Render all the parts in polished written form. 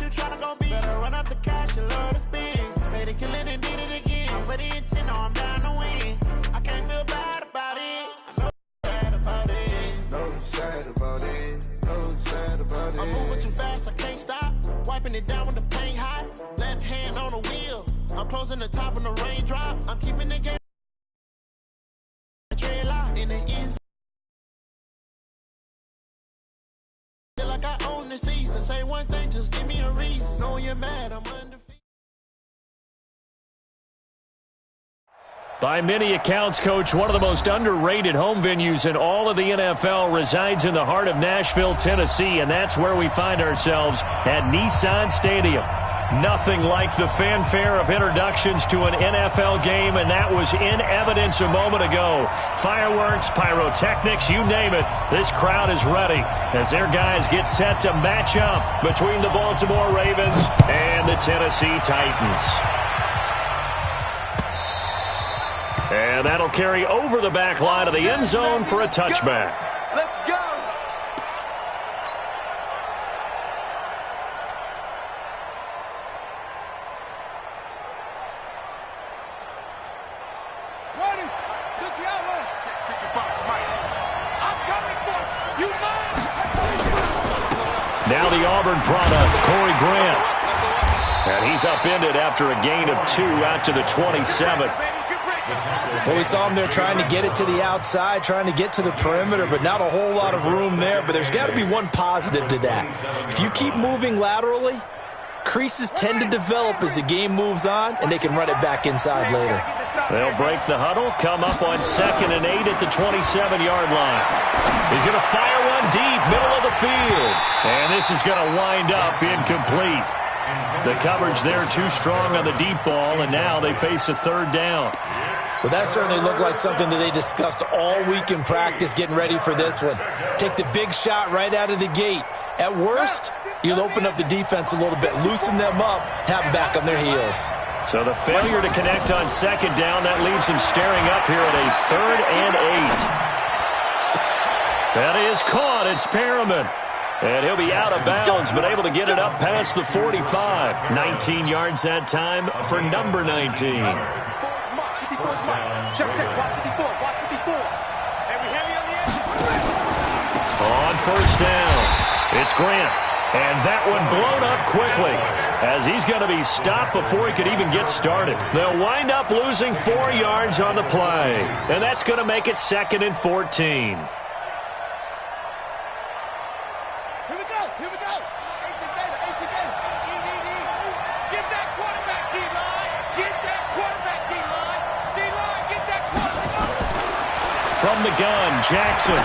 you tryna go be? Better run up the cash and love to spend. Made it, kill it, and did it again. I'm with the intent, no, I'm down to win. I can't feel bad about it. I know sad about it. No, sad about it. No, sad about it. I'm moving too fast, I can't stop. Wiping it down with the paint hot. Left hand on the wheel. I'm closing the top on the raindrop. I'm keeping the game. In the end. Feel like I own the season. Say one thing, just give me a reason. Know you're mad, I'm undefeated. By many accounts, Coach, one of the most underrated home venues in all of the NFL resides in the heart of Nashville, Tennessee, and that's where we find ourselves at Nissan Stadium. Nothing like the fanfare of introductions to an NFL game, and that was in evidence a moment ago. Fireworks, pyrotechnics, you name it. This crowd is ready as their guys get set to match up between the Baltimore Ravens and the Tennessee Titans. And that'll carry over the back line of the end zone for a touchback. Let's go! Ready? 60 out west. Check 55 for Mike. I'm coming for you. You mind? Now the Auburn product, Corey Grant. And he's upended after a gain of 2 out to the 27. Well, we saw him there trying to get it to the outside, trying to get to the perimeter, but not a whole lot of room there. But there's got to be one positive to that. If you keep moving laterally, creases tend to develop as the game moves on, and they can run it back inside later. They'll break the huddle, come up on 2nd and 8 at the 27-yard line. He's going to fire one deep, middle of the field. And this is going to wind up incomplete. The coverage there too strong on the deep ball, and now they face a 3rd down. Well, that certainly looked like something that they discussed all week in practice getting ready for this one. Take the big shot right out of the gate. At worst, you'll open up the defense a little bit, loosen them up, have them back on their heels. So the failure to connect on 2nd down, that leaves him staring up here at a 3rd and 8. That is caught. It's Perriman. And he'll be out of bounds, but able to get it up past the 45. 19 yards that time for number 19. On 1st down, it's Grant. And that one blown up quickly as he's going to be stopped before he could even get started. They'll wind up losing 4 yards on the play. And that's going to make it 2nd and 14. From the gun, Jackson.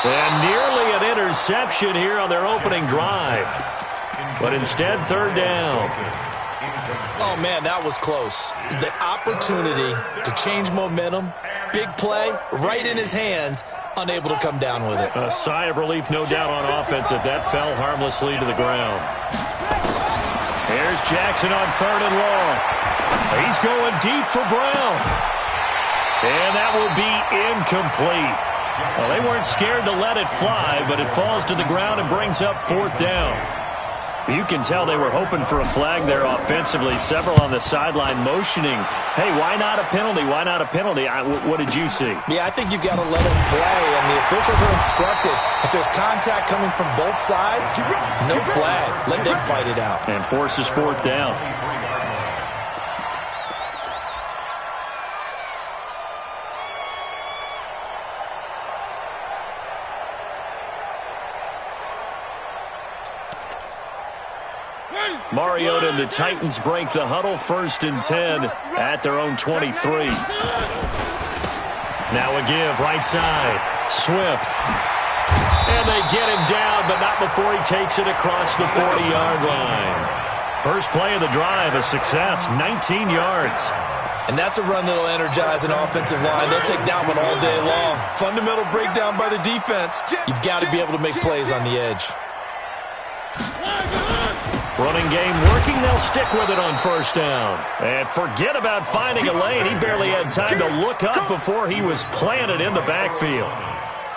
And nearly an interception here on their opening drive. But instead, 3rd down. Oh, man, that was close. The opportunity to change momentum, big play, right in his hands, unable to come down with it. A sigh of relief, no doubt, on offense if that fell harmlessly to the ground. Here's Jackson on 3rd and long. He's going deep for Brown. And that will be incomplete. Well, they weren't scared to let it fly, but it falls to the ground and brings up 4th down. You can tell they were hoping for a flag there offensively. Several on the sideline motioning, hey, why not a penalty? Why not a penalty? What did you see? Yeah, I think you've got to let them play, and the officials are instructed. If there's contact coming from both sides, no flag. Let them fight it out. And forces 4th down. Mariota and the Titans break the huddle, 1st and 10 at their own 23. Now a give, right side, Swift. And they get him down, but not before he takes it across the 40-yard line. First play of the drive, a success, 19 yards. And that's a run that'll energize an offensive line. They'll take that one all day long. Fundamental breakdown by the defense. You've got to be able to make plays on the edge. Running game working, they'll stick with it on 1st down. And forget about finding a lane. He barely had time to look up before he was planted in the backfield.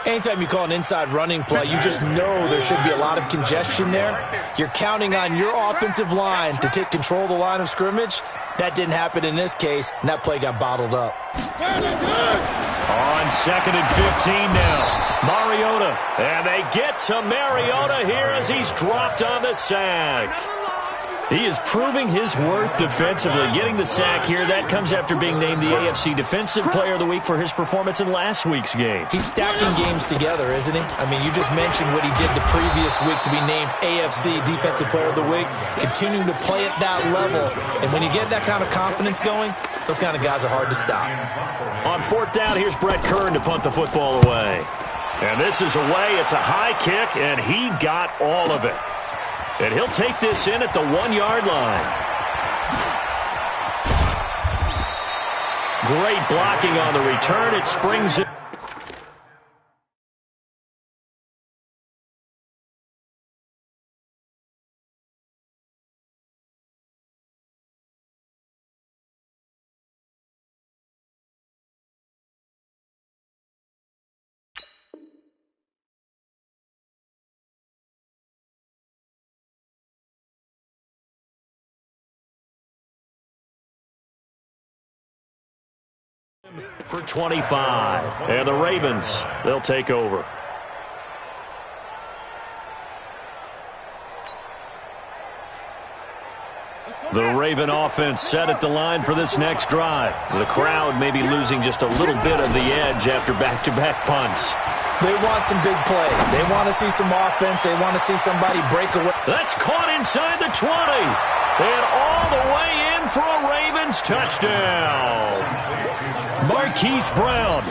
Anytime you call an inside running play, you just know there should be a lot of congestion there. You're counting on your offensive line to take control of the line of scrimmage. That didn't happen in this case, and that play got bottled up. On 2nd and 15 now. Mariota. And they get to Mariota here as he's dropped on the sack. He is proving his worth defensively. Getting the sack here, that comes after being named the AFC Defensive Player of the Week for his performance in last week's game. He's stacking games together, isn't he? I mean, you just mentioned what he did the previous week to be named AFC Defensive Player of the Week, continuing to play at that level. And when you get that kind of confidence going, those kind of guys are hard to stop. On 4th down, here's Brett Kern to punt the football away. And this is away. It's a high kick, and he got all of it. And he'll take this in at the 1-yard line. Great blocking on the return. It springs it. For 25. And the Ravens, they'll take over. The Raven offense set at the line for this next drive. The crowd may be losing just a little bit of the edge after back-to-back punts. They want some big plays. They want to see some offense. They want to see somebody break away. That's caught inside the 20. And all the way in for a Ravens touchdown. Marquise Brown,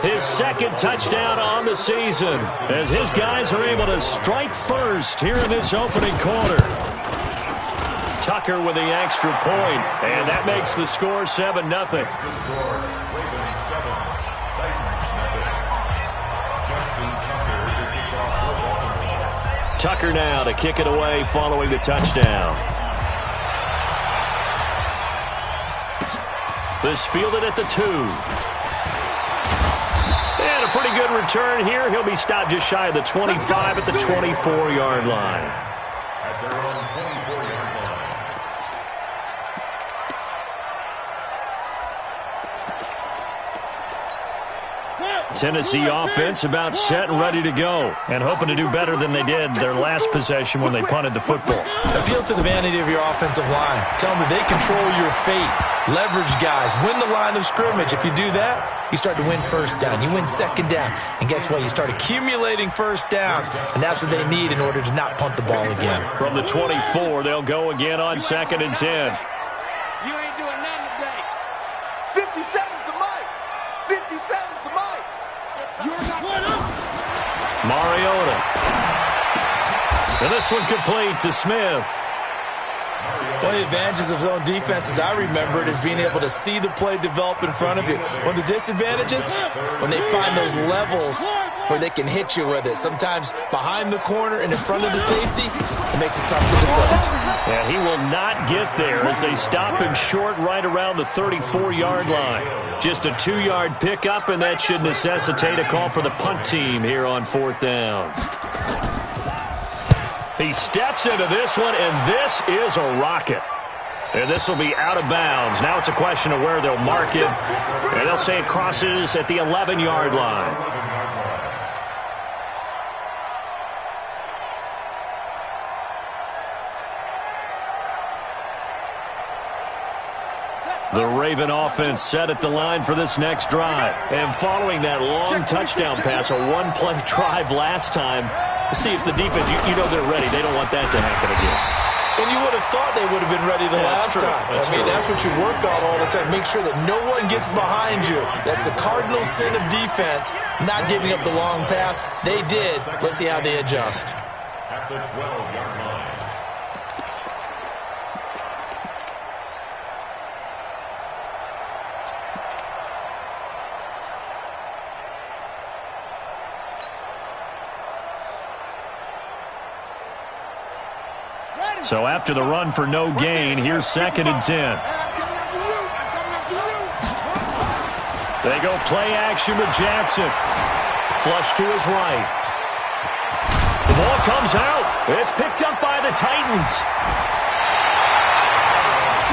his 2nd touchdown on the season, as his guys are able to strike first here in this opening quarter. Tucker with the extra point, and that makes the score 7-0. Tucker now to kick it away following the touchdown. This fielded at the 2. And a pretty good return here. He'll be stopped just shy of the 25 at the 24-yard line. Tennessee offense about set and ready to go, and hoping to do better than they did their last possession when they punted the football. Appeal to the vanity of your offensive line. Tell them that they control your fate. Leverage guys. Win the line of scrimmage. If you do that, you start to win 1st down. You win 2nd down. And guess what? You start accumulating 1st downs, and that's what they need in order to not punt the ball again. From the 24, they'll go again on 2nd and 10. You ain't doing nothing today. 57's the mic. 57's the mic. Mariota. And this one complete to Smith. One of the advantages of zone defense, as I remember it, is being able to see the play develop in front of you. One of the disadvantages, when they find those levels where they can hit you with it, sometimes behind the corner and in front of the safety, it makes it tough to defend. And he will not get there as they stop him short right around the 34-yard line. Just a 2-yard pickup, and that should necessitate a call for the punt team here on 4th down. He steps into this one, and this is a rocket. And this will be out of bounds. Now it's a question of where they'll mark it. And they'll say it crosses at the 11-yard line. The Raven offense set at the line for this next drive. And following that long touchdown pass, a one-play drive last time, see if the defense, you know they're ready. They don't want that to happen again. And you would have thought they would have been ready the last time. That's what you work on all the time. Make sure that no one gets behind you. That's the cardinal sin of defense, not giving up the long pass. They did. Let's see how they adjust. At the 12-yard line. So after the run for no gain, here's 2nd and 10. They go play action with Jackson. flush to his right. The ball comes out. It's picked up by the Titans.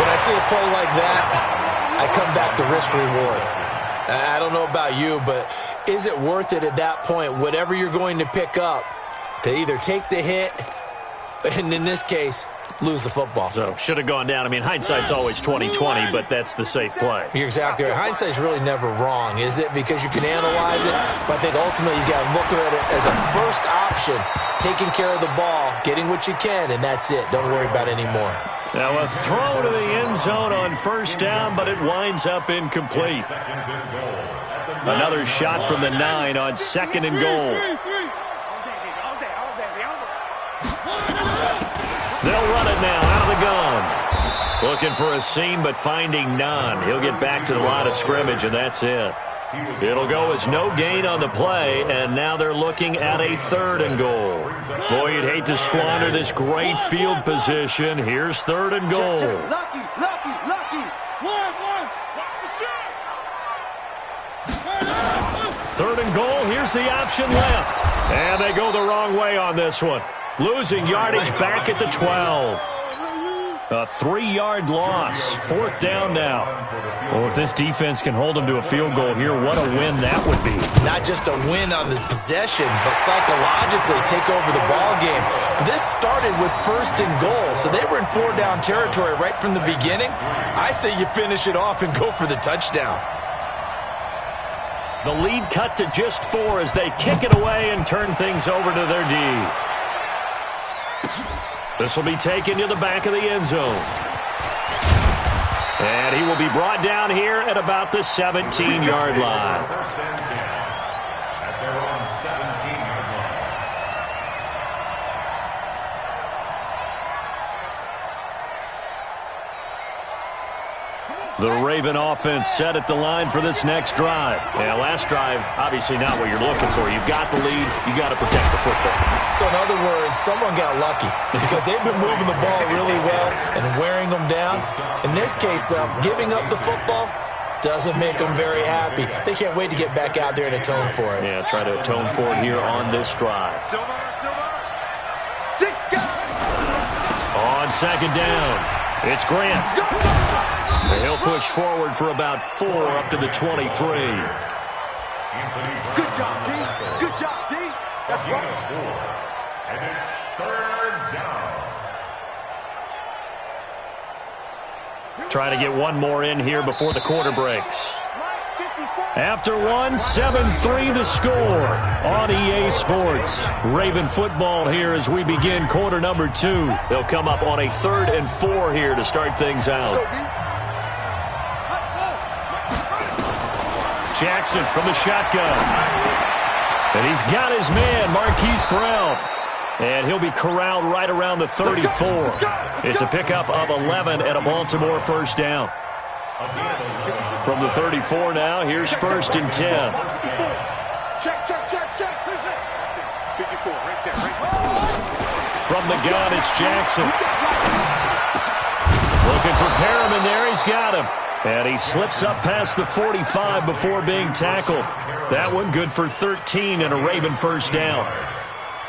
When I see a play like that, I come back to risk reward. I don't know about you, but is it worth it at that point, whatever you're going to pick up, to either take the hit, and in this case, lose the football? So, should have gone down. I mean, hindsight's always 20/20, but that's the safe play. You're exactly right. Hindsight's really never wrong, is it? Because you can analyze it, but I think ultimately you got to look at it as a first option, taking care of the ball, getting what you can, and that's it. Don't worry about it anymore. Now a throw to the end zone on first down, but it winds up incomplete. Another shot from the 9 on 2nd and goal. They'll run it now out of the gun. Looking for a seam, but finding none. He'll get back to the line of scrimmage, and that's it. It'll go as no gain on the play, and now they're looking at a 3rd and goal. Boy, you'd hate to squander this great field position. Here's 3rd and goal. Lucky. 3rd and goal. Here's the option left. And they go the wrong way on this one. Losing yardage back at the 12. A 3-yard loss. 4th down now. Well, if this defense can hold them to a field goal here, what a win that would be. Not just a win on the possession, but psychologically take over the ball game. But this started with 1st and goal, so they were in 4-down territory right from the beginning. I say you finish it off and go for the touchdown. The lead cut to just 4 as they kick it away and turn things over to their D. This will be taken to the back of the end zone. And he will be brought down here at about the 17-yard line. First and 10 at their own 17-yard line. The Raven offense set at the line for this next drive. Yeah, last drive, obviously not what you're looking for. You've got the lead. You got to protect the football. So in other words, someone got lucky because they've been moving the ball really well and wearing them down. In this case, though, giving up the football doesn't make them very happy. They can't wait to get back out there and atone for it. Yeah, try to atone for it here on this drive. On 2nd down, it's Grant. And he'll push forward for about 4 up to the 23. Good job, D. Good job, D. That's right. And it's 3rd down. Trying to get one more in here before the quarter breaks. After one, 7-3 the score on EA Sports. Raven football here as we begin quarter number 2. They'll come up on a 3rd and 4 here to start things out. Jackson from the shotgun. And he's got his man, Marquise Brown. And he'll be corralled right around the 34. It's a pickup of 11 and a Baltimore first down. From the 34 now, here's 1st and 10. Check. 54, right there. From the gun, it's Jackson. Looking for Perriman there. He's got him. And he slips up past the 45 before being tackled. That one good for 13 and a Raven first down.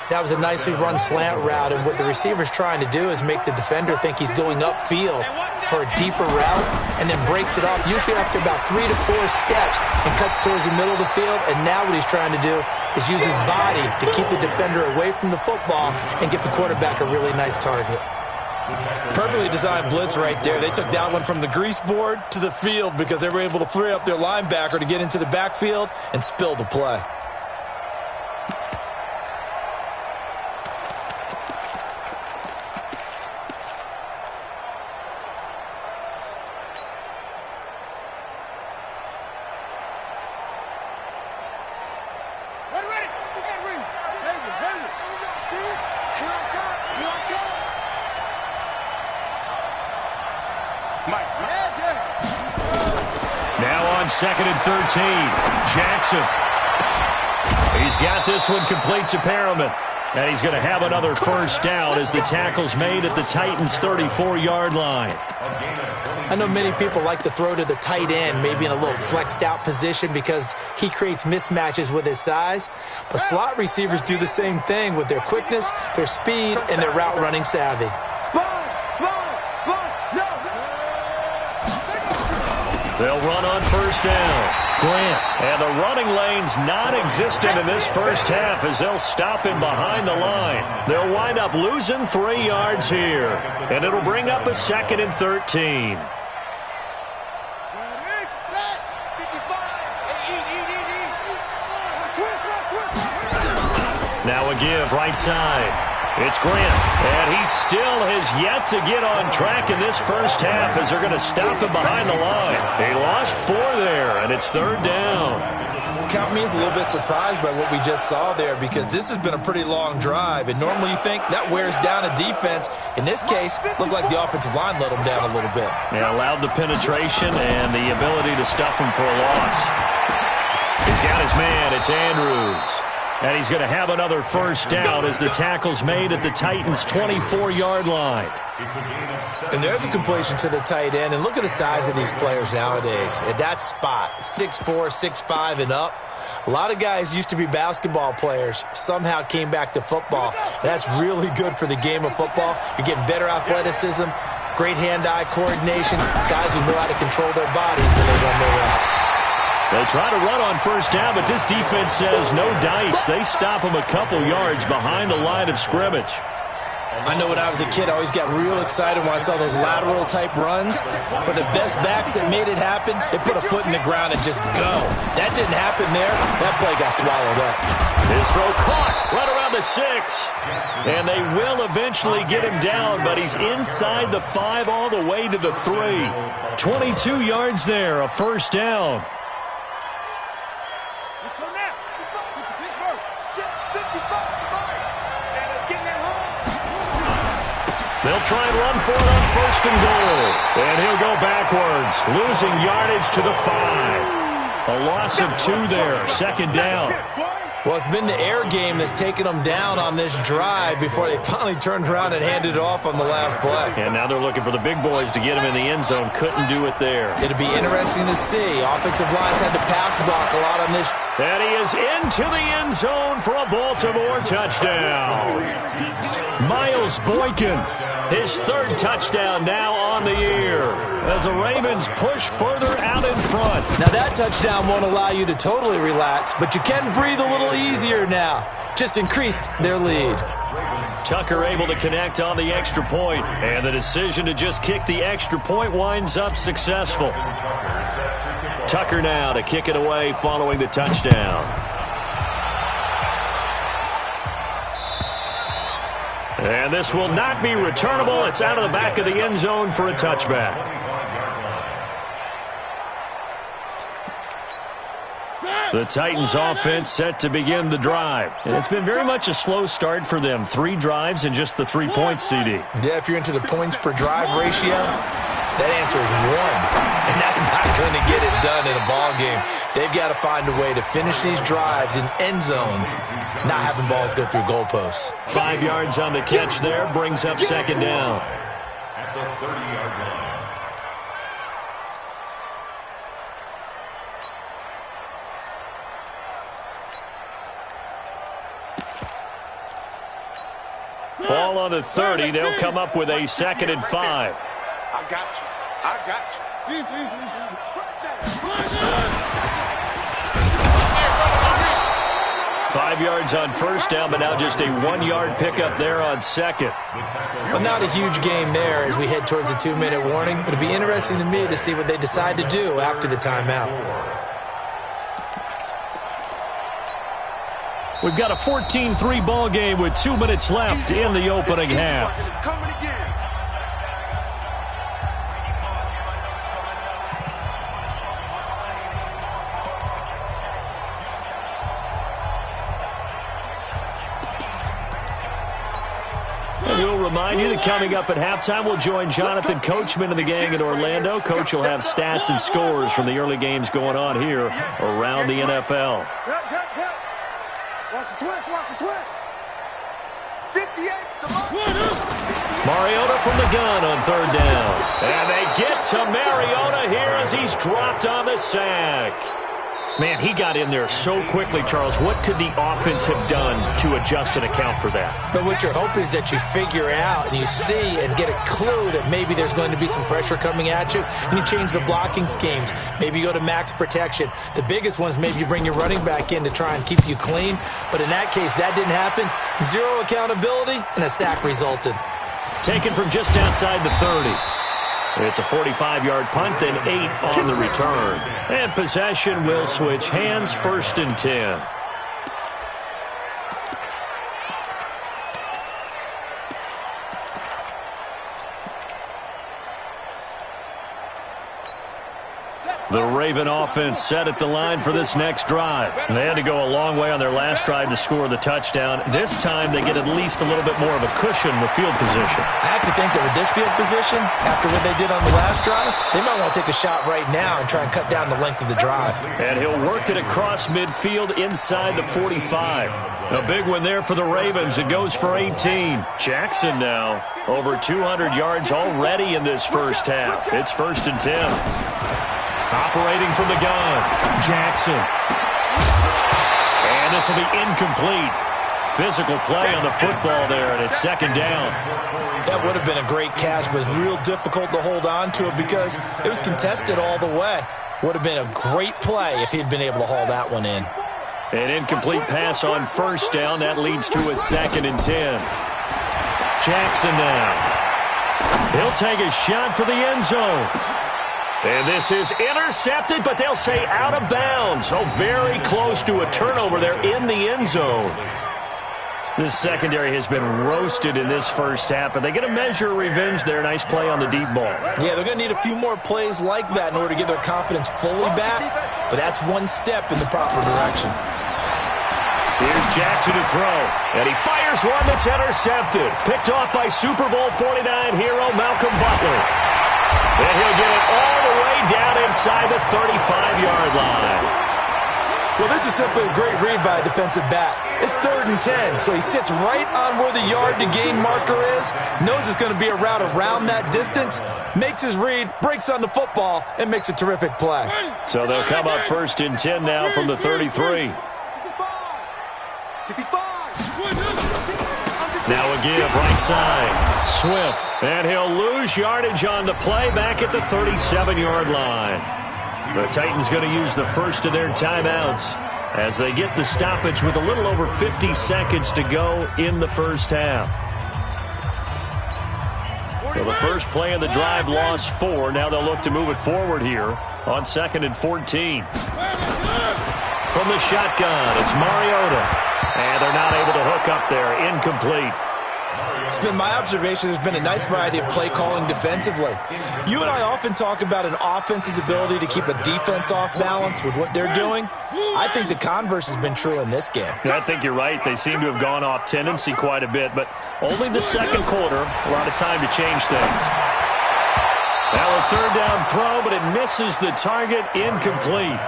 That was a nicely run slant route, and what the receiver's trying to do is make the defender think he's going upfield for a deeper route and then breaks it off, usually after about 3 to 4 steps, and cuts towards the middle of the field. And now what he's trying to do is use his body to keep the defender away from the football and get the quarterback a really nice target. Perfectly designed blitz right there. They took that one from the grease board to the field because they were able to free up their linebacker to get into the backfield and spill the play. Now on 2nd and 13, Jackson. He's got this one complete to Perriman. And he's going to have another first down as the tackle's made at the Titans' 34-yard line. I know many people like to throw to the tight end, maybe in a little flexed out position because he creates mismatches with his size. But slot receivers do the same thing with their quickness, their speed, and their route running savvy. They'll run on first down. Grant. And the running lane's non-existent in this first half as they'll stop him behind the line. They'll wind up losing 3 yards here. And it'll bring up a 2nd and 13. Now a give right side. It's Grant, and he still has yet to get on track in this first half as they're going to stop him behind the line. He lost 4 there, and it's 3rd down. Count me as a little bit surprised by what we just saw there because this has been a pretty long drive, and normally you think that wears down a defense. In this case, looked like the offensive line let them down a little bit. Yeah, allowed the penetration and the ability to stuff him for a loss. He's got his man. It's Andrews. And he's going to have another first down as the tackle's made at the Titans' 24-yard line. And there's a completion to the tight end. And look at the size of these players nowadays. At that spot, 6'4", 6'5", and up. A lot of guys used to be basketball players, somehow came back to football. And that's really good for the game of football. You're getting better athleticism, great hand-eye coordination, guys who know how to control their bodies when they run their routes. They try to run on first down, but this defense says no dice. They stop him a couple yards behind the line of scrimmage. I know when I was a kid, I always got real excited when I saw those lateral-type runs. But the best backs that made it happen, they put a foot in the ground and just go. That didn't happen there. That play got swallowed up. His throw caught right around the 6. And they will eventually get him down, but he's inside the 5 all the way to the 3. 22 yards there, a first down. They'll try and run for it on 1st and goal. And he'll go backwards, losing yardage to the 5. A loss of 2 there, 2nd down. Well, it's been the air game that's taken them down on this drive before they finally turned around and handed it off on the last play. And now they're looking for the big boys to get him in the end zone. Couldn't do it there. It'll be interesting to see. Offensive lines had to pass block a lot on this. And he is into the end zone for a Baltimore touchdown. Miles Boykin, his 3rd touchdown now on the year as the Ravens push further out in front. Now that touchdown won't allow you to totally relax, but you can breathe a little easier now. Just increased their lead. Tucker able to connect on the extra point, and the decision to just kick the extra point winds up successful. Tucker now to kick it away following the touchdown. And this will not be returnable. It's out of the back of the end zone for a touchback. The Titans offense set to begin the drive. And it's been very much a slow start for them. 3 drives and just the 3 points, CD. Yeah, if you're into the points per drive ratio, that answer is 1. And that's not going to get it done in a ball game. They've got to find a way to finish these drives in end zones, not having balls go through goalposts. 5 yards on the catch there, brings up 2nd down. At the 30-yard line. Ball on the 30. They'll come up with a 2nd and 5. I got you. I got you. 5 yards on first down, but now just a 1-yard pickup there on 2nd. Well, not a huge game there as we head towards the 2-minute warning. It'll be interesting to me to see what they decide to do after the timeout. We've got a 14-3 ball game with 2 minutes left in the opening half. And we'll remind you that coming up at halftime, we'll join Jonathan Coachman and the gang in Orlando. Coach will have stats and scores from the early games going on here around the NFL. Watch the twist, watch the twist. 58's the Mike. Mariota from the gun on third down. And they get to Mariota here as he's dropped on the sack. Man, he got in there so quickly, Charles. What could the offense have done to adjust and account for that? But what you're hoping is that you figure out and you see and get a clue that maybe there's going to be some pressure coming at you, and you change the blocking schemes. Maybe you go to max protection. The biggest one is maybe you bring your running back in to try and keep you clean. But in that case, that didn't happen. Zero accountability, and a sack resulted. Taken from just outside the 30. It's a 45-yard punt, then 8 on the return. And possession will switch hands, 1st and 10. The Raven offense set at the line for this next drive. They had to go a long way on their last drive to score the touchdown. This time they get at least a little bit more of a cushion with field position. I have to think that with this field position, after what they did on the last drive, they might want to take a shot right now and try and cut down the length of the drive. And he'll work it across midfield inside the 45. A big one there for the Ravens. It goes for 18. Jackson now over 200 yards already in this first half. It's 1st and 10. Operating from the gun, Jackson. And this will be incomplete. Physical play on the football there, and it's 2nd down. That would have been a great catch, but it's real difficult to hold on to it because it was contested all the way. Would have been a great play if he'd been able to haul that one in. An incomplete pass on 1st down. That leads to a 2nd and 10. Jackson now. He'll take a shot for the end zone. And this is intercepted, but they'll say out of bounds. Oh, very close to a turnover there in the end zone. This secondary has been roasted in this first half, but they get a measure of revenge there. Nice play on the deep ball. Yeah, they're going to need a few more plays like that in order to get their confidence fully back, but that's one step in the proper direction. Here's Jackson to throw, and he fires one that's intercepted. Picked off by Super Bowl 49 hero Malcolm Butler. And he'll get it all the way down inside the 35-yard line. Well, this is simply a great read by a defensive back. It's 3rd and 10, so he sits right on where the yard-to-gain marker is, knows it's going to be a route around that distance, makes his read, breaks on the football, and makes a terrific play. So they'll come up 1st and 10 now from the 33. Now a give, right side. Swift, and he'll lose yardage on the play back at the 37-yard line. The Titans going to use the first of their timeouts as they get the stoppage with a little over 50 seconds to go in the first half. So the first play of the drive lost 4. Now they'll look to move it forward here on 2nd and 14. From the shotgun, it's Mariota. And they're not able to hook up there. Incomplete. It's been my observation there's been a nice variety of play calling defensively. You and I often talk about an offense's ability to keep a defense off balance with what they're doing. I think the converse has been true in this game. I think you're right. They seem to have gone off tendency quite a bit, but only the second quarter. A lot of time to change things. Now a 3rd down throw, but it misses the target. Incomplete.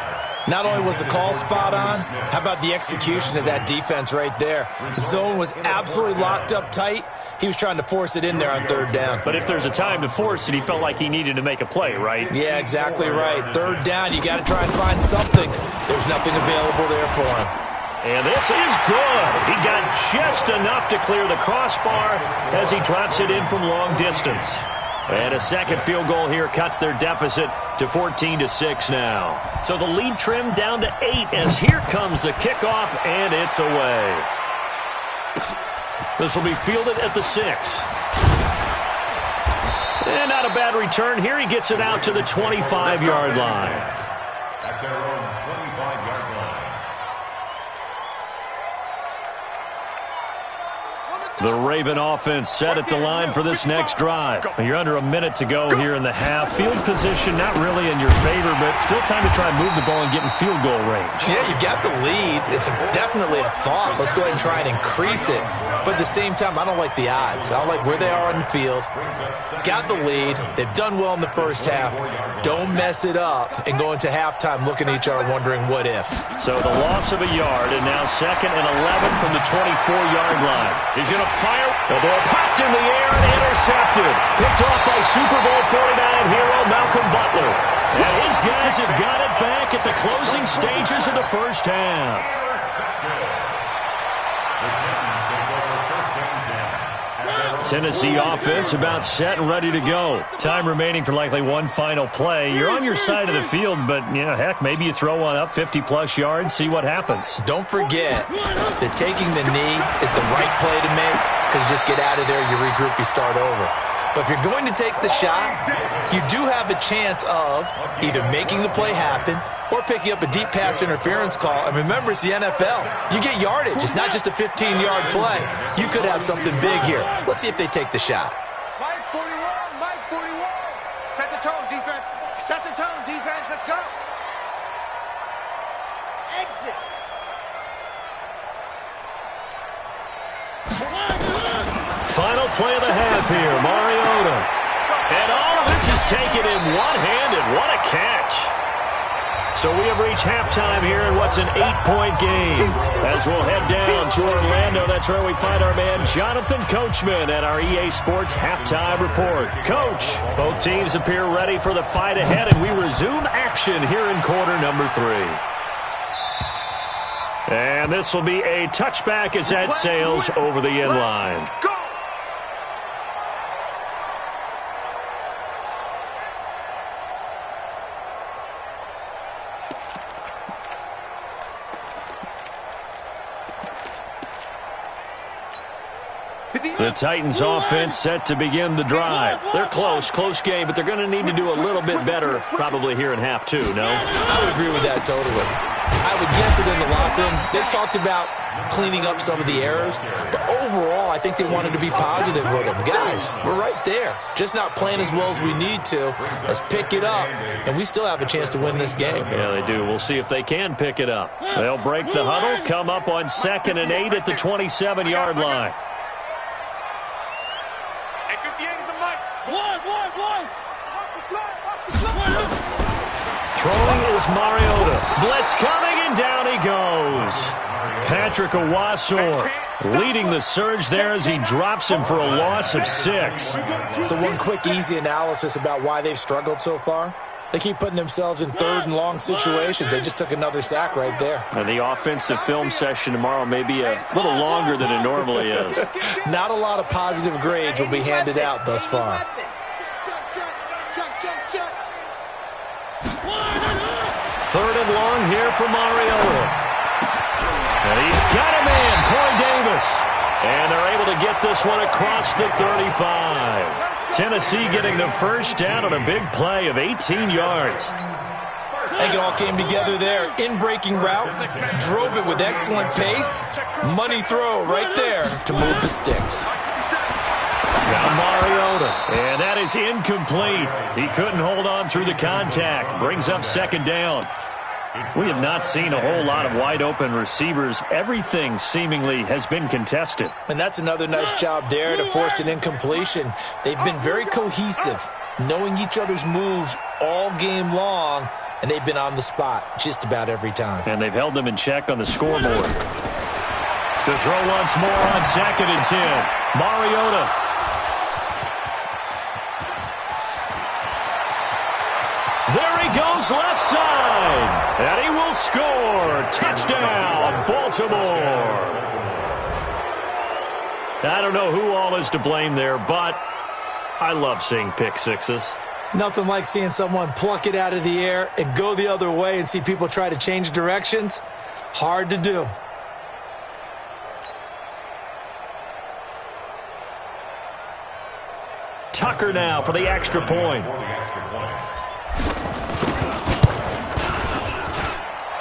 Not only was the call spot on, how about the execution of that defense right there? The zone was absolutely locked up tight. He was trying to force it in there on 3rd down. But if there's a time to force it, he felt like he needed to make a play, right? Yeah, exactly right. 3rd down, you got to try and find something. There's nothing available there for him. And this is good. He got just enough to clear the crossbar as he drops it in from long distance. And a second field goal here cuts their deficit to 14-6 now. So the lead trimmed down to 8 as here comes the kickoff, and it's away. This will be fielded at the 6. And not a bad return here. He gets it out to the 25-yard line. At their own 25-yard line. The Raven offense set at the line for this next drive. You're under a minute to go here in the half. Field position not really in your favor, but still time to try and move the ball and get in field goal range. Yeah, you got the lead. It's definitely a thought. Let's go ahead and try and increase it. But at the same time, I don't like the odds. I don't like where they are on the field. Got the lead. They've done well in the first half. Don't mess it up and go into halftime looking at each other wondering what if. So the loss of a yard, and now 2nd and 11 from the 24-yard line. He's going to fire. The ball popped in the air and intercepted. Picked off by Super Bowl 49 hero Malcolm Butler. And his guys have got it back at the closing stages of the first half. Tennessee offense about set and ready to go. Time remaining for likely one final play. You're on your side of the field, but, heck, maybe you throw one up 50-plus yards, see what happens. Don't forget that taking the knee is the right play to make because you just get out of there, you regroup, you start over. But if you're going to take the shot, you do have a chance of either making the play happen or picking up a deep pass interference call. And remember, it's the NFL. You get yardage. It's not just a 15-yard play. You could have something big here. Let's see if they take the shot. Mike 41, Mike 41. Set the tone, defense. Set the tone, defense. Let's go. Exit. Final play of the half here, Mariota. And all of this is taken in one-handed. What a catch. So we have reached halftime here in what's an 8-point game. As we'll head down to Orlando, that's where we find our man Jonathan Coachman at our EA Sports Halftime Report. Coach, both teams appear ready for the fight ahead, and we resume action here in quarter number 3. And this will be a touchback as that sails over the end line. The Titans offense set to begin the drive. They're close game, but they're going to need to do a little bit better probably here in half 2, no? I would agree with that totally. I would guess it in the locker room. They talked about cleaning up some of the errors, but overall I think they wanted to be positive with them. Guys, we're right there. Just not playing as well as we need to. Let's pick it up, and we still have a chance to win this game. Yeah, they do. We'll see if they can pick it up. They'll break the huddle, come up on 2nd and 8 at the 27-yard line. Throwing is Mariota. Blitz coming, and down he goes. Patrick Owasor leading the surge there as he drops him for a loss of 6. So one quick, easy analysis about why they've struggled so far. They keep putting themselves in 3rd and long situations. They just took another sack right there. And the offensive film session tomorrow may be a little longer than it normally is. Not a lot of positive grades will be handed out thus far. 3rd and long here for Mariota. And he's got a man, Corey Davis. And they're able to get this one across the 35. Tennessee getting the first down on a big play of 18 yards. I think it all came together there. In-breaking route, drove it with excellent pace. Money throw right there to move the sticks. Now Mariota, and that is incomplete. He couldn't hold on through the contact. Brings up 2nd down. We have not seen a whole lot of wide-open receivers. Everything seemingly has been contested. And that's another nice job there to force an incompletion. They've been very cohesive, knowing each other's moves all game long, and they've been on the spot just about every time. And they've held them in check on the scoreboard. To throw once more on 2nd and 10. Mariota. There he goes left side, and he will score. Touchdown, Baltimore. I don't know who all is to blame there, but I love seeing pick sixes. Nothing like seeing someone pluck it out of the air and go the other way and see people try to change directions. Hard to do. Tucker now for the extra point.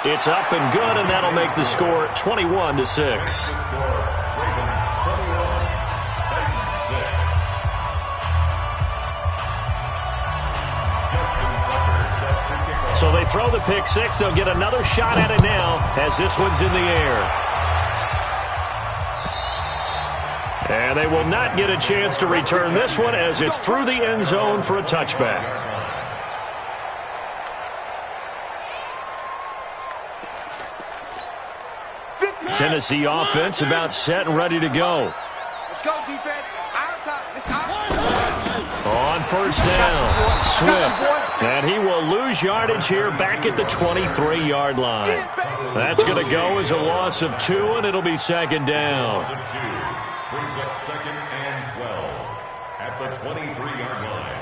It's up and good, and that'll make the score 21-6. So they throw the pick six. They'll get another shot at it now as this one's in the air. And they will not get a chance to return this one as it's through the end zone for a touchback. Tennessee offense about set and ready to go. go, defense. Our time. It's our On first down, Swift. And he will lose yardage here back at the 23-yard line. That's going to go as a loss of 2, and it'll be second down. Loss of 2 brings up second and 12 at the 23-yard line.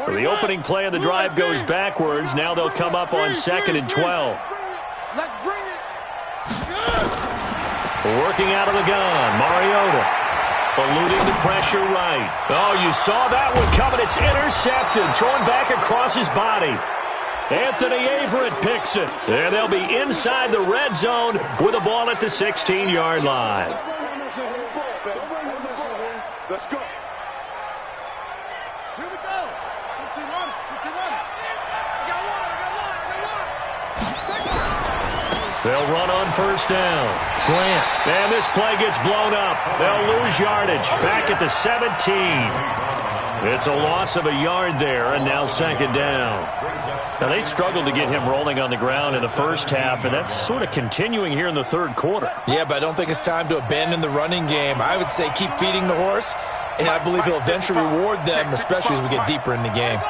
So the opening play of the drive goes backwards. Now they'll come up on second and 12. Let's bring it. Working out of the gun, Mariota. Eluding the pressure right. Oh, you saw that one coming. It's intercepted. Thrown back across his body. Anthony Averett picks it. And they'll be inside the red zone with the ball at the 16-yard line. Let's go. Here we go. 15 on it. 15 on it. I got one. They'll run on first down. Grant. And this play gets blown up. They'll lose yardage. Back at the 17. It's a loss of a yard there, and now second down. Now, they struggled to get him rolling on the ground in the first half, and that's sort of continuing here in the third quarter. Yeah, but I don't think it's time to abandon the running game. I would say keep feeding the horse, and I believe he'll eventually reward them, especially as we get deeper in the game.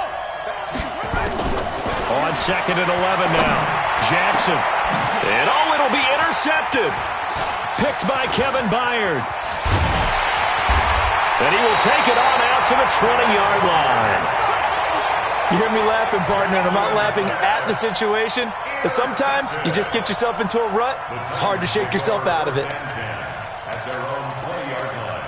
On second and 11 now. Jackson. And it'll be intercepted. Picked by Kevin Byard. And he will take it on out to the 20-yard line. You hear me laughing, partner, and I'm not laughing at the situation. But sometimes you just get yourself into a rut. It's hard to shake yourself out of it. At their own 20-yard line.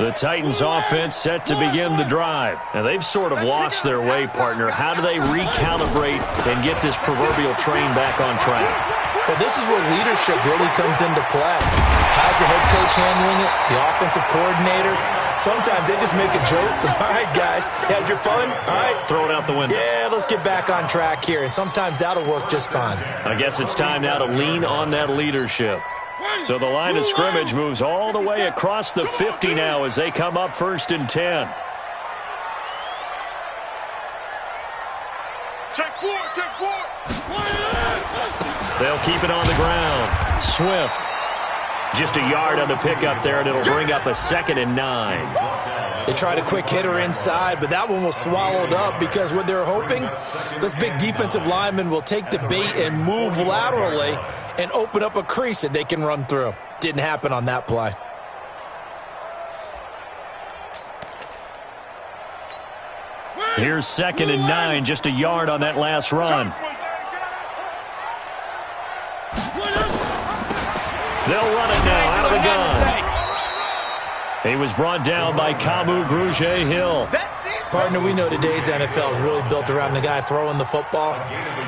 The Titans offense set to begin the drive. And they've sort of lost their way, partner. How do they recalibrate and get this proverbial train back on track? Well, this is where leadership really comes into play. How's the head coach handling it? The offensive coordinator? Sometimes they just make a joke. All right, guys, had your fun? All right. Throw it out the window. Yeah, let's get back on track here. And sometimes that'll work just fine. I guess it's time now to lean on that leadership. So the line of scrimmage moves all the way across the 50 now as they come up first and 10. Check four. They'll keep it on the ground. Swift. Just a yard on the pickup there, and it'll bring up a second and 9. They tried a quick hitter inside, but that one was swallowed up because what they're hoping, those big defensive linemen will take the bait and move laterally and open up a crease that they can run through. Didn't happen on that play. Here's second and 9, just a yard on that last run. They'll run it now out of the gun. He was brought down by Kamu Grugier-Hill. Partner, we know today's NFL is really built around the guy throwing the football.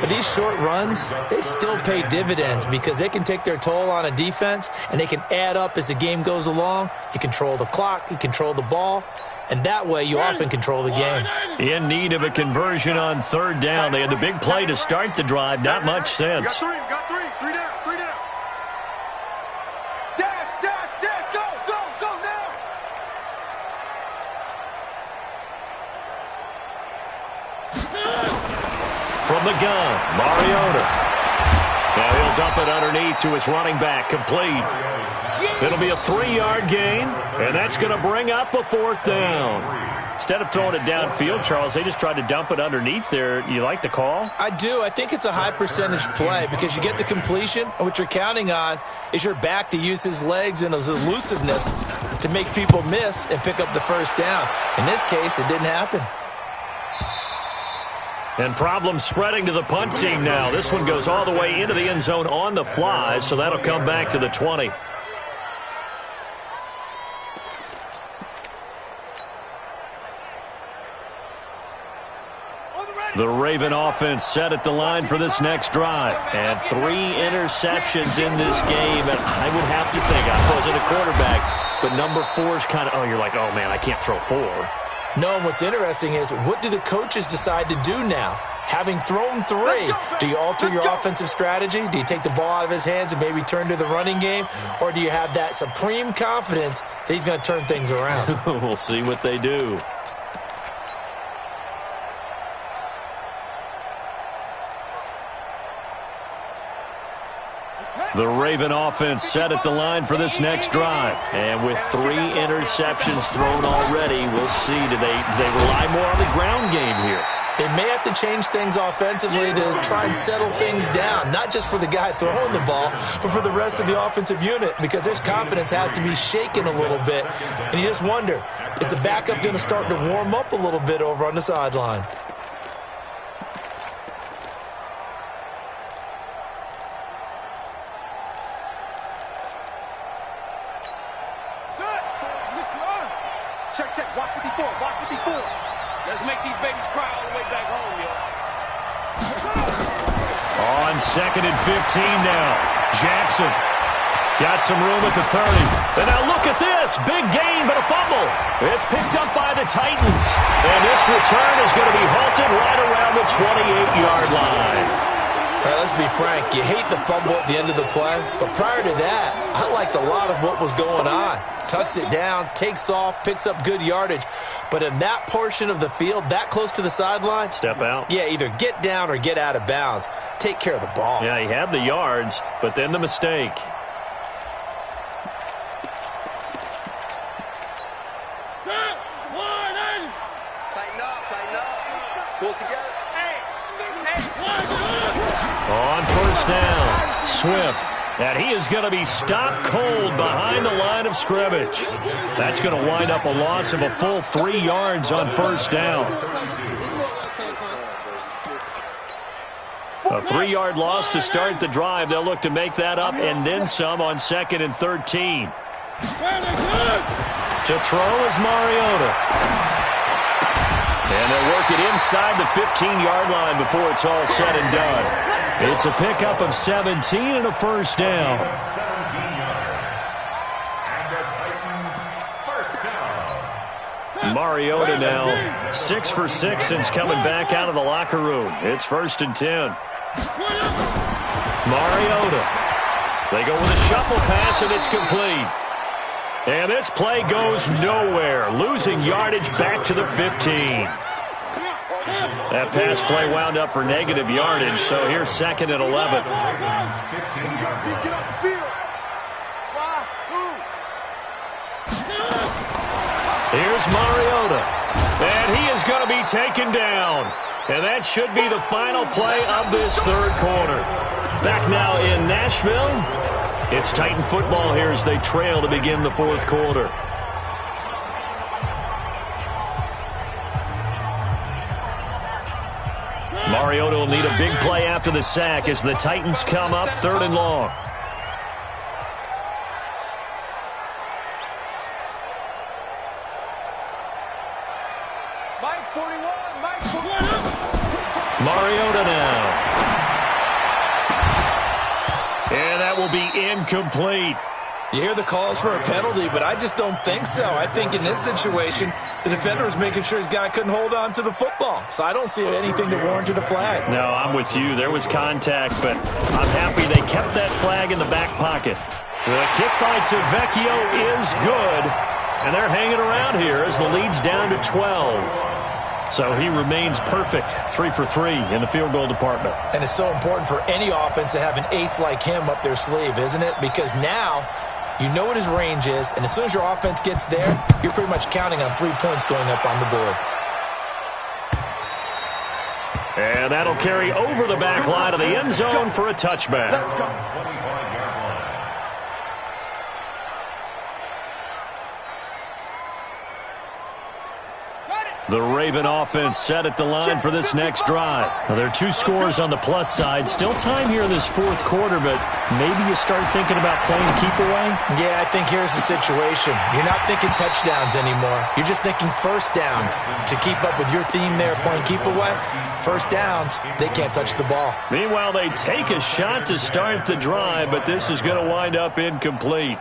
But these short runs, they still pay dividends because they can take their toll on a defense and they can add up as the game goes along. You control the clock, you control the ball, and that way you often control the game. In need of a conversion on third down. They had the big play to start the drive. Not much sense. Got three. Three down. Dash. Go now. From the gun, Mariota. Now he'll dump it underneath to his running back, complete. It'll be a 3-yard gain, and that's going to bring up a fourth down. Instead of throwing it downfield, Charles, they just tried to dump it underneath there. You like the call? I do. I think it's a high percentage play because you get the completion, and what you're counting on is your back to use his legs and his elusiveness to make people miss and pick up the first down. In this case, it didn't happen. And problems spreading to the punt team now. This one goes all the way into the end zone on the fly, so that'll come back to the 20. The Raven offense set at the line for this next drive. And 3 interceptions in this game. And I would have to think, I wasn't a quarterback, but number 4 is kind of, you're like, oh, man, I can't throw 4. No, what's interesting is what do the coaches decide to do now? Having thrown 3, do you alter your offensive strategy? Do you take the ball out of his hands and maybe turn to the running game? Or do you have that supreme confidence that he's going to turn things around? We'll see what they do. The Raven offense set at the line for this next drive. And with 3 interceptions thrown already, we'll see. Do they rely more on the ground game here? They may have to change things offensively to try and settle things down, not just for the guy throwing the ball, but for the rest of the offensive unit, because their confidence has to be shaken a little bit. And you just wonder, is the backup going to start to warm up a little bit over on the sideline? Check, watch 54, watch 54. Let's make these babies cry all the way back home, yo. On 2nd and 15 now. Jackson got some room at the 30. And now look at this. Big gain, but a fumble. It's picked up by the Titans. And this return is going to be halted right around the 28-yard line. All right, let's be frank. You hate the fumble at the end of the play, but prior to that, I liked a lot of what was going on. Tucks it down, takes off, picks up good yardage. But in that portion of the field, that close to the sideline, step out. Yeah, either get down or get out of bounds. Take care of the ball. Yeah, he had the yards, but then the mistake. Tighten up. Pull it together. On 1st down, Swift. And he is going to be stopped cold behind the line of scrimmage. That's going to wind up a loss of a full 3 yards on 1st down. A 3-yard loss to start the drive. They'll look to make that up and then some on 2nd and 13. To throw is Mariota. And they'll work it inside the 15-yard line before it's all said and done. It's a pickup of 17 and a 1st down. 17 yards. And the Titans' 1st down. Mariota now 6 for 6 since coming back out of the locker room. It's 1st and 10. Mariota. They go with a shuffle pass, and it's complete. And this play goes nowhere, losing yardage back to the 15. That pass play wound up for negative yardage, so here's 2nd and 11. Get off the field. Here's Mariota. And he is going to be taken down. And that should be the final play of this 3rd quarter. Back now in Nashville. It's Titan football here as they trail to begin the 4th quarter. Mariota will need a big play after the sack as the Titans come up 3rd and long. Mariota now. And that will be incomplete. You hear the calls for a penalty, but I just don't think so. I think in this situation, the defender was making sure his guy couldn't hold on to the football. So I don't see anything that warranted a flag. No, I'm with you. There was contact, but I'm happy they kept that flag in the back pocket. The kick by Tavecchio is good, and they're hanging around here as the lead's down to 12. So he remains perfect, 3 for 3 in the field goal department. And it's so important for any offense to have an ace like him up their sleeve, isn't it? Because now you know what his range is, and as soon as your offense gets there, you're pretty much counting on 3 points going up on the board. And that'll carry over the back line of the end zone for a touchback. Let's go. 25-yard line. The Raven offense set at the line for this next drive. Now, there are 2 scores on the plus side. Still time here in this 4th quarter, but maybe you start thinking about playing keep away? Yeah, I think here's the situation. You're not thinking touchdowns anymore. You're just thinking 1st downs. To keep up with your theme there, playing keep away, 1st downs, they can't touch the ball. Meanwhile, they take a shot to start the drive, but this is going to wind up incomplete.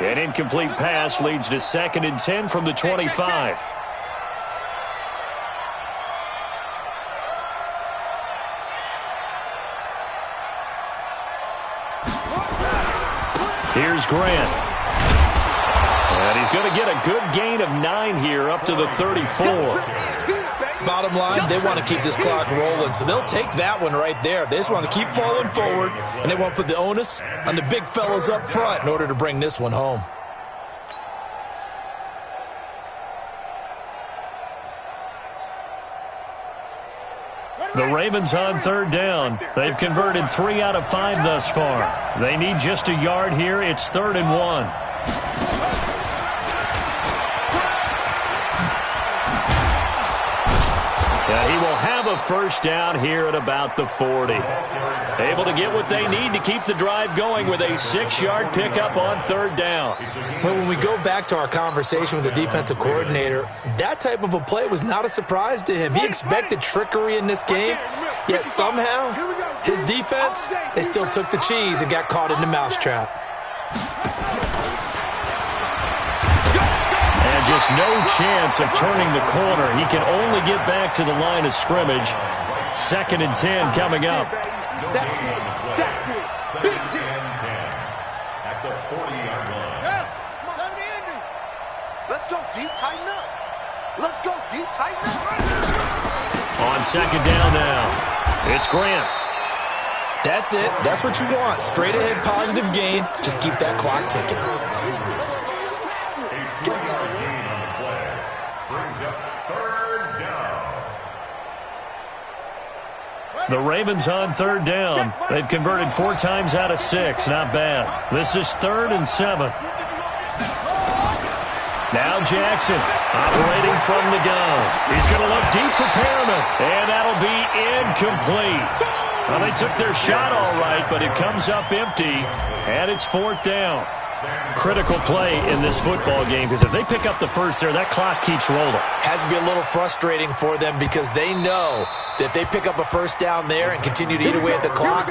An incomplete pass leads to 2nd and 10 from the 25. Here's Grant. And he's going to get a good gain of 9 here up to the 34. Bottom line, they want to keep this clock rolling, so they'll take that one right there. They just want to keep falling forward, and they want to put the onus on the big fellas up front in order to bring this one home. The Ravens on 3rd down. They've converted 3 out of 5 thus far. They need just a yard here. It's 3rd and 1. And he will have a first down here at about the 40. Able to get what they need to keep the drive going with a 6-yard pickup on 3rd down. Well, when we go back to our conversation with the defensive coordinator, that type of a play was not a surprise to him. He expected trickery in this game, yet somehow his defense, they still took the cheese and got caught in the mousetrap. And just no chance of turning the corner. He can only get back to the line of scrimmage. 2nd and 10 coming up. That's it. Big hit. At the 40-yard line. Let's go deep, tighten up. Let's go deep, tighten up. On 2nd down now, it's Grant. That's it. That's what you want. Straight ahead positive gain. Just keep that clock ticking. A 3-yard gain on the play brings up 3rd down. The Ravens on 3rd down. They've converted 4 times out of 6. Not bad. This is 3rd and 7. Now Jackson operating from the gun. He's going to look deep for Perriman. And that'll be incomplete. Well, they took their shot all right, but it comes up empty. And it's 4th down. Critical play in this football game, because if they pick up the first there, that clock keeps rolling. Has to be a little frustrating for them because they know that if they pick up a first down there and continue to eat away at the clock,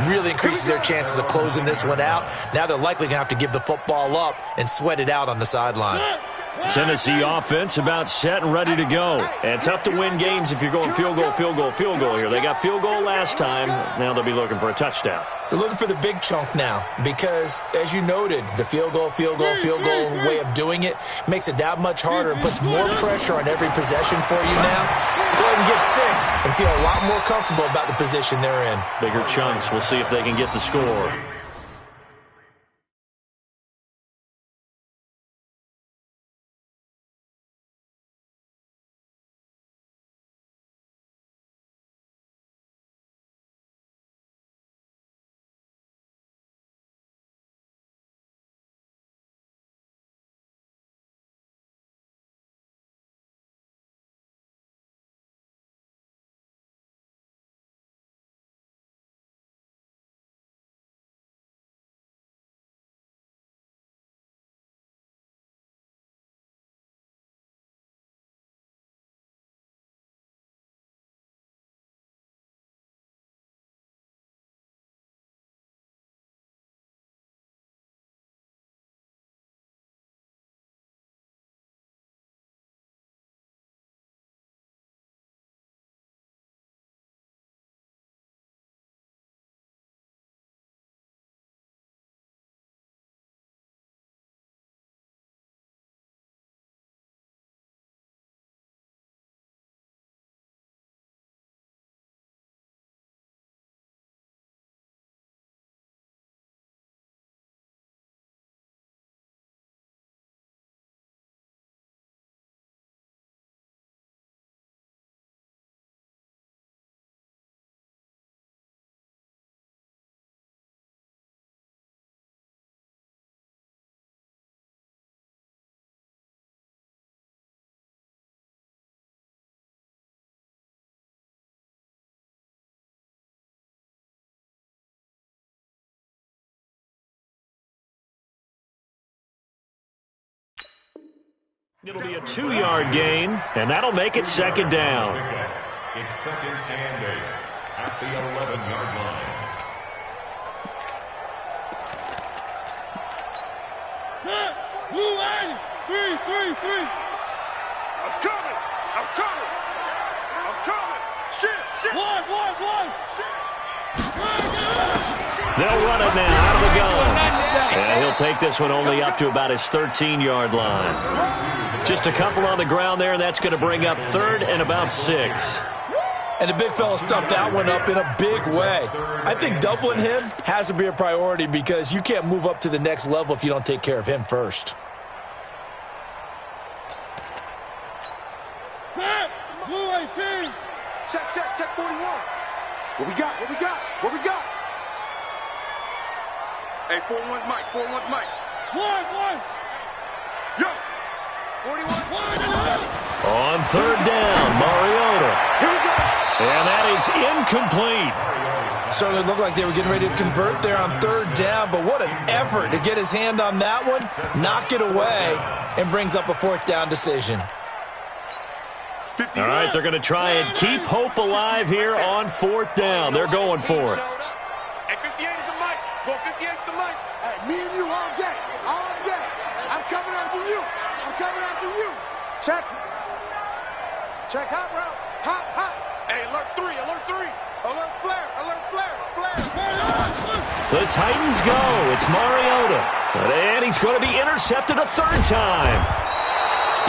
really increases their chances of closing this one out. Now they're likely going to have to give the football up and sweat it out on the sideline. Tennessee offense about set and ready to go. And tough to win games if you're going field goal, field goal, field goal here. They got field goal last time. Now they'll be looking for a touchdown. They're looking for the big chunk now because, as you noted, the field goal way of doing it makes it that much harder and puts more pressure on every possession for you now. Go ahead and get 6 and feel a lot more comfortable about the position they're in. Bigger chunks. We'll see if they can get the score. It'll be a 2-yard gain, and that'll make it 2nd down. It's 2nd and 8 at the 11-yard line. Blue 80, 3. I'm coming. Shit. One. They'll run it now out of the gun. And he'll take this one only up to about his 13-yard line. Just a couple on the ground there, and that's going to bring up 3rd and about 6. And the big fella stuffed that one up in a big way. I think doubling him has to be a priority because you can't move up to the next level if you don't take care of him first. Blue 18. Check 41. What we got? Hey, 4-1's Mike. 1. Yo. 41. On 3rd down, Mariota. Here we go. And that is incomplete. Certainly looked like they were getting ready to convert there on 3rd down, but what an effort to get his hand on that one, knock it away, and brings up a 4th down decision. All right, they're going to try and keep hope alive here on 4th down. They're going for it. Hey, 58 is the mic. Go 58 is the mic. Hey, me and you all day. I'm coming after you. Check hot route. Hot. Hey, alert 3. Alert flare. The Titans go. It's Mariota. And he's going to be intercepted a 3rd time.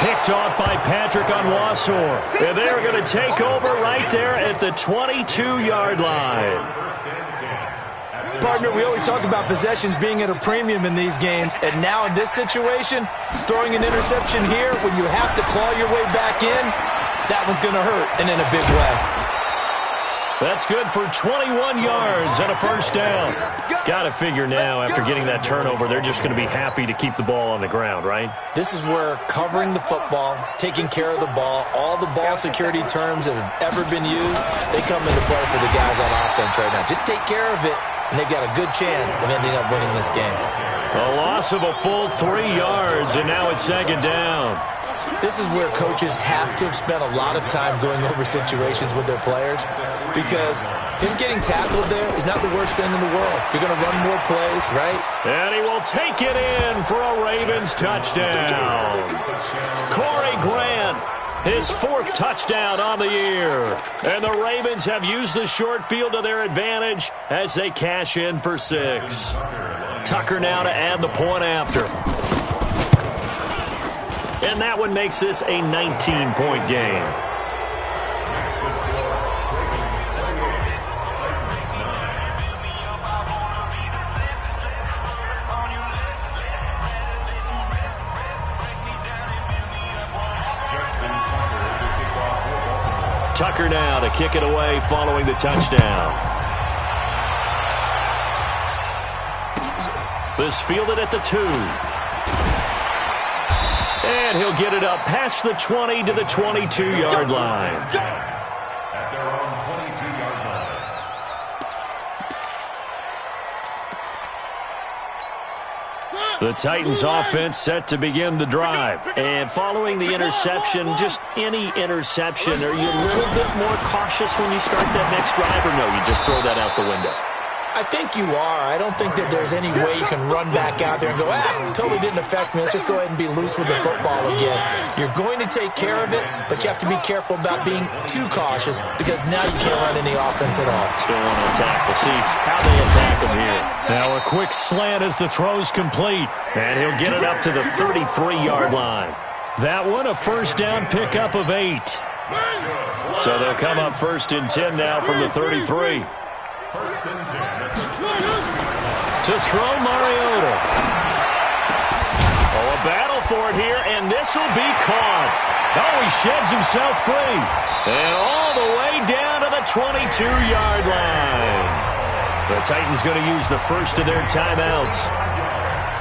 Picked off by Patrick on Wassor. And they're going to take over right there at the 22-yard line. Partner, we always talk about possessions being at a premium in these games, and now in this situation, throwing an interception here when you have to claw your way back in, that one's going to hurt, and in a big way. That's good for 21 yards and a 1st down. Got to figure now, after getting that turnover, they're just going to be happy to keep the ball on the ground, right? This is where covering the football, taking care of the ball, all the ball security terms that have ever been used, they come into play for the guys on offense right now. Just take care of it, and they've got a good chance of ending up winning this game. A loss of a full 3 yards, and now it's 2nd down. This is where coaches have to have spent a lot of time going over situations with their players because him getting tackled there is not the worst thing in the world. You're going to run more plays, right? And he will take it in for a Ravens touchdown. Corey Grant, his 4th touchdown on the year. And the Ravens have used the short field to their advantage as they cash in for 6. Tucker now to add the point after. And that one makes this a 19-point game. Tucker now to kick it away following the touchdown. This fielded at the 2. And he'll get it up past the 20 to the 22-yard line. At their own 22-yard line. The Titans offense set to begin the drive. And following the interception, just any interception, are you a little bit more cautious when you start that next drive, or no, you just throw that out the window? I think you are. I don't think that there's any way you can run back out there and go, totally didn't affect me. Let's just go ahead and be loose with the football again. You're going to take care of it, but you have to be careful about being too cautious because now you can't run any offense at all. Still want to attack. We'll see how they attack him here. Now a quick slant as the throw's complete, and he'll get it up to the 33-yard line. That one, a 1st down pickup of 8. So they'll come up 1st and 10 now from the 33. To throw Mariota. Oh, a battle for it here, and this will be caught. Oh, he sheds himself free. And all the way down to the 22-yard line. The Titans going to use the first of their timeouts.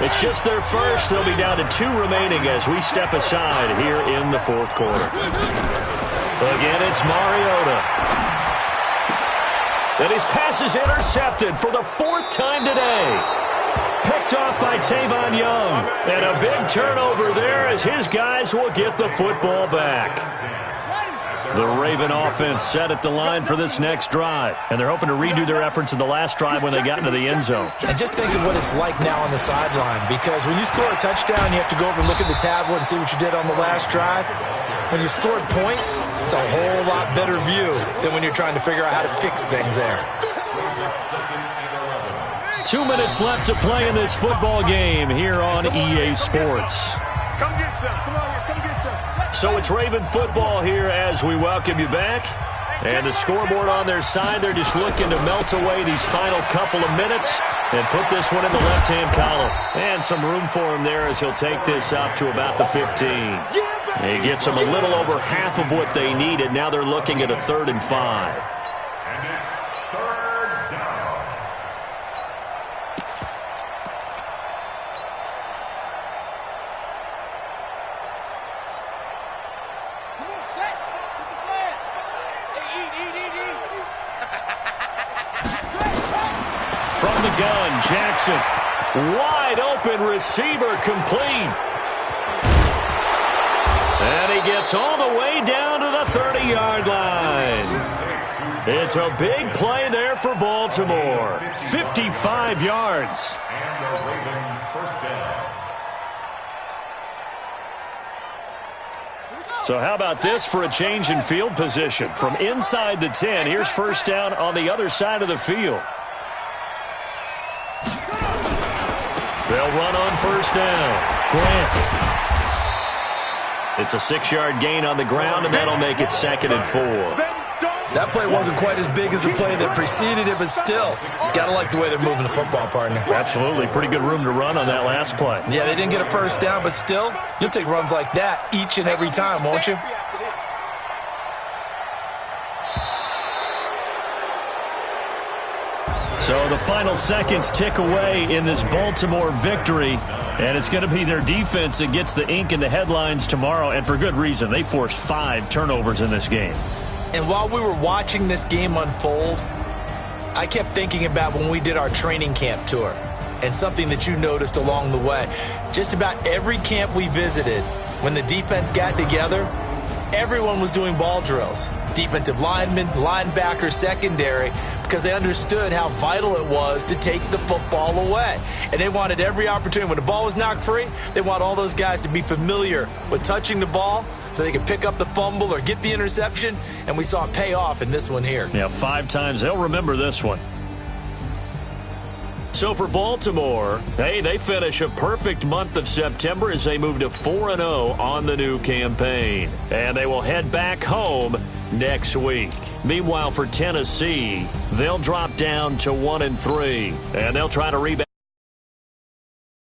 It's just their first. They'll be down to 2 remaining as we step aside here in the 4th quarter. Again, it's Mariota. And his pass is intercepted for the 4th time today. Picked off by Tavon Young. And a big turnover there as his guys will get the football back. The Raven offense set at the line for this next drive. And they're hoping to redo their efforts in the last drive when they got into the end zone. And just think of what it's like now on the sideline. Because when you score a touchdown, you have to go over and look at the tablet and see what you did on the last drive. When you scored points, it's a whole lot better view than when you're trying to figure out how to fix things there. 2 minutes left to play in this football game here on EA Sports. Come get some. Come on here. Come get some. So it's Raven football here as we welcome you back. And the scoreboard on their side, they're just looking to melt away these final couple of minutes and put this one in the left-hand column. And some room for him there as he'll take this up to about the 15. He gets them a little over half of what they needed. Now they're looking at a 3rd and 5. And it's 3rd down. Come on, set. Get the plan. Hey, eat. From the gun, Jackson. Wide open receiver complete. And he gets all the way down to the 30-yard line. It's a big play there for Baltimore. 55 yards. And the Raven first down. So how about this for a change in field position? From inside the 10, here's first down on the other side of the field. They'll run on first down. Grant. It's a 6-yard gain on the ground, and that'll make it 2nd and 4. That play wasn't quite as big as the play that preceded it, but still, got to like the way they're moving the football, partner. Absolutely. Pretty good room to run on that last play. Yeah, they didn't get a first down, but still, you'll take runs like that each and every time, won't you? So the final seconds tick away in this Baltimore victory, and it's going to be their defense that gets the ink in the headlines tomorrow, and for good reason. They forced 5 turnovers in this game. And while we were watching this game unfold, I kept thinking about when we did our training camp tour and something that you noticed along the way. Just about every camp we visited, when the defense got together, everyone was doing ball drills. Defensive linemen, linebackers, secondary, because they understood how vital it was to take the football away. And they wanted every opportunity. When the ball was knocked free, they want all those guys to be familiar with touching the ball so they could pick up the fumble or get the interception. And we saw it pay off in this one here. Yeah, 5 times. They'll remember this one. So for Baltimore, hey, they finish a perfect month of September as they move to 4-0 on the new campaign. And they will head back home next week. Meanwhile, for Tennessee, they'll drop down to 1-3, and they'll try to rebound.